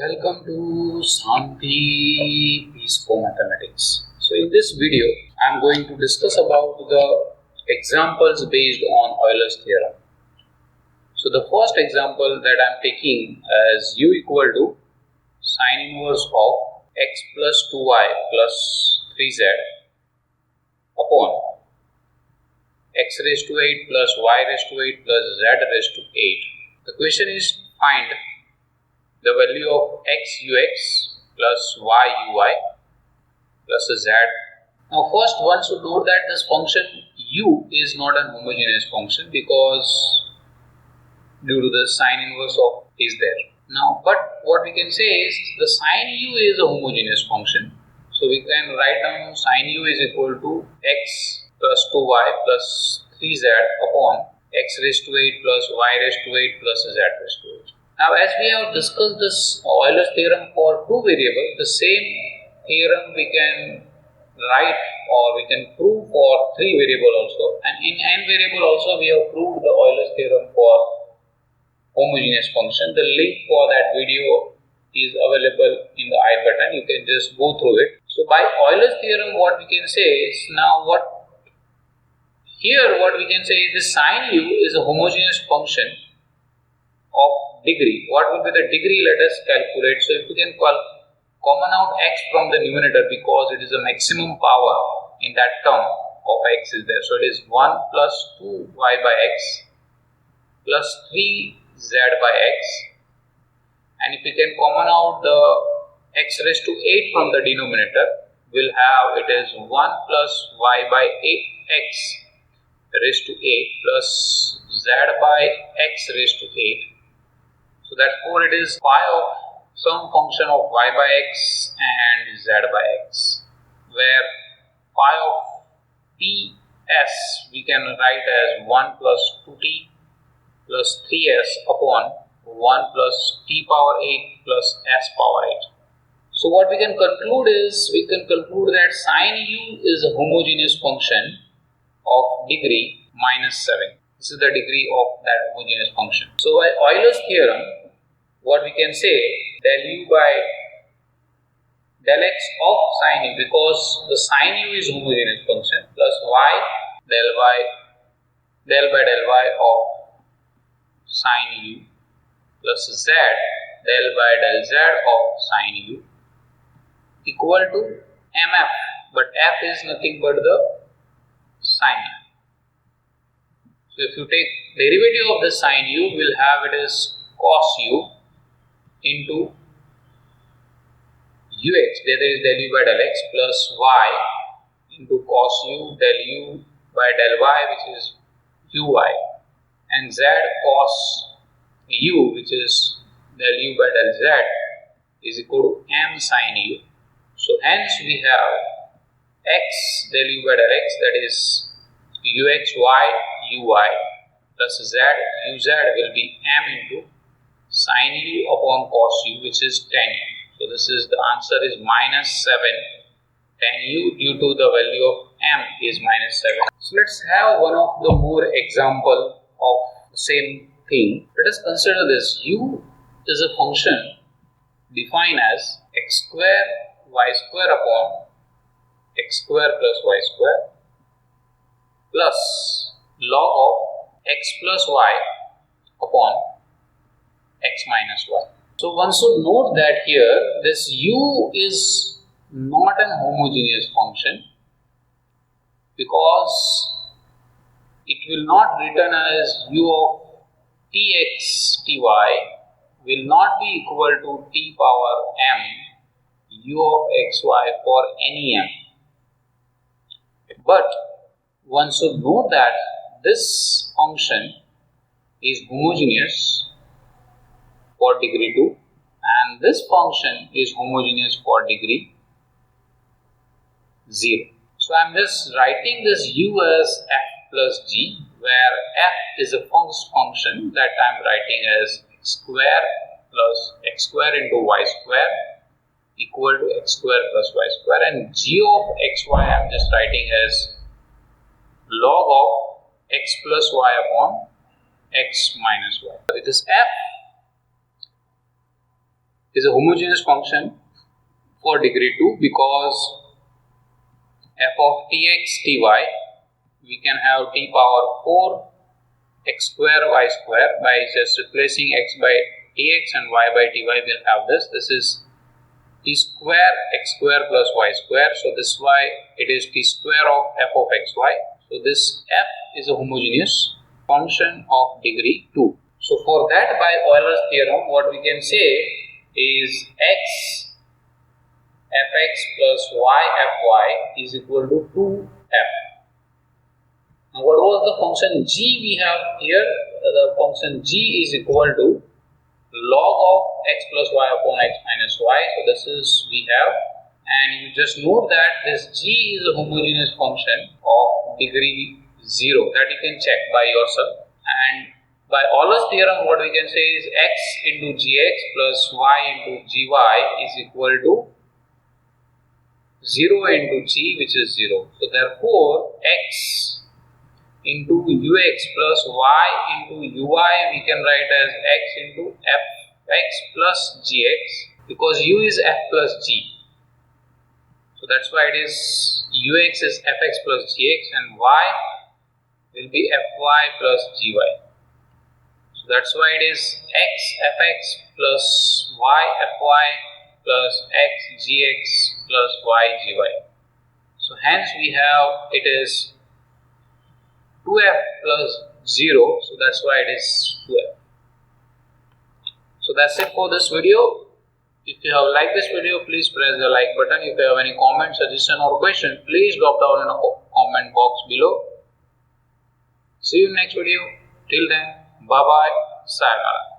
Welcome to Shanti-Peace for Mathematics. So in this video, I am going to discuss about the examples based on Euler's theorem. So the first example that I am taking as u equal to sine inverse of x plus 2y plus 3z upon x raised to 8 plus y raised to 8 plus z raised to 8. The question is find the value of x ux plus y uy plus z. Now first one should note that this function u is not an homogeneous function because due to the sine inverse of is there. Now but what we can say is the sine u is a homogeneous function. So we can write down sine u is equal to x plus 2y plus 3z upon x raised to 8 plus y raised to 8 plus z raised to 8. Now as we have discussed this Euler's theorem for two variables, the same theorem we can write or we can prove for three variables also, and in n variable also we have proved the Euler's theorem for homogeneous function. The link for that video is available in the I button, you can just go through it. So by Euler's theorem what we can say is, now what we can say is the sine u is a homogeneous function of degree. What will be the degree? Let us calculate. So if we can common out x from the numerator, because it is a maximum power in that term of x is there. So it is 1 plus 2y by x plus 3z by x, and if we can common out the x raised to 8 from the denominator, we'll have it is 1 plus y by 8x raised to 8 plus z by x raised to 8. So therefore it is phi of some function of y by x and z by x, where phi of ts we can write as 1 plus 2t plus 3s upon 1 plus t power 8 plus s power 8. So what we can conclude is, we can conclude that sine u is a homogeneous function of degree minus 7. This is the degree of that homogeneous function. So by Euler's theorem, what we can say, del u by del x of sine u, because the sine u is homogeneous function, plus y del by del y of sine u plus z del by del z of sine u equal to mf, but f is nothing but the sine u. So if you take derivative of the sine u, we'll have it as cos u into ux, that is del u by del x, plus y into cos u del u by del y, which is uy, and z cos u, which is del u by del z, is equal to m sin u. So hence we have x del u by del x, that is uxy uy plus z uz will be m into sin u upon cos u, which is tan u. So this is the answer is minus 7 tan u, due to the value of m is minus 7. So let's have one of the more example of the same thing. Let us consider this. U is a function defined as x square y square upon x square plus y square plus log of x plus y upon x minus y. So one should note that here this u is not an homogeneous function, because it will not return as u of tx ty will not be equal to t power m u of xy for any m. But one should note that this function is homogeneous for degree 2 and this function is homogeneous for degree 0. So I am just writing this u as f plus g, where f is a function that I am writing as x square plus x square into y square equal to x square plus y square, and g of xy I am just writing as log of x plus y upon x minus y. With this f, is a homogeneous function for degree 2 because f of tx ty, we can have t power 4 x square y square by just replacing x by tx and y by ty. We'll have this is t square x square plus y square. So this is why it is t square of f of xy. So this f is a homogeneous function of degree 2. So for that, by Euler's theorem, what we can say is x fx plus y fy is equal to 2f. Now what was the function g we have here? The function g is equal to log of x plus y upon x minus y. So this is we have, and you just note that this g is a homogeneous function of degree 0, that you can check by yourself. And by Euler's theorem, what we can say is x into gx plus y into gy is equal to 0 into g, which is 0. So therefore x into ux plus y into uy we can write as x into fx plus gx, because u is f plus g. So that's why it is ux is fx plus gx and y will be fy plus gy. So that's why it is x fx plus y fy plus x gx plus y gy. So hence we have it is 2f plus 0, so that's why it is 2f. So that's it for this video. If you have liked this video, please press the like button. If you have any comment, suggestion or question, please drop down in the comment box below. See you in next video. Till then, bye bye, sayonara.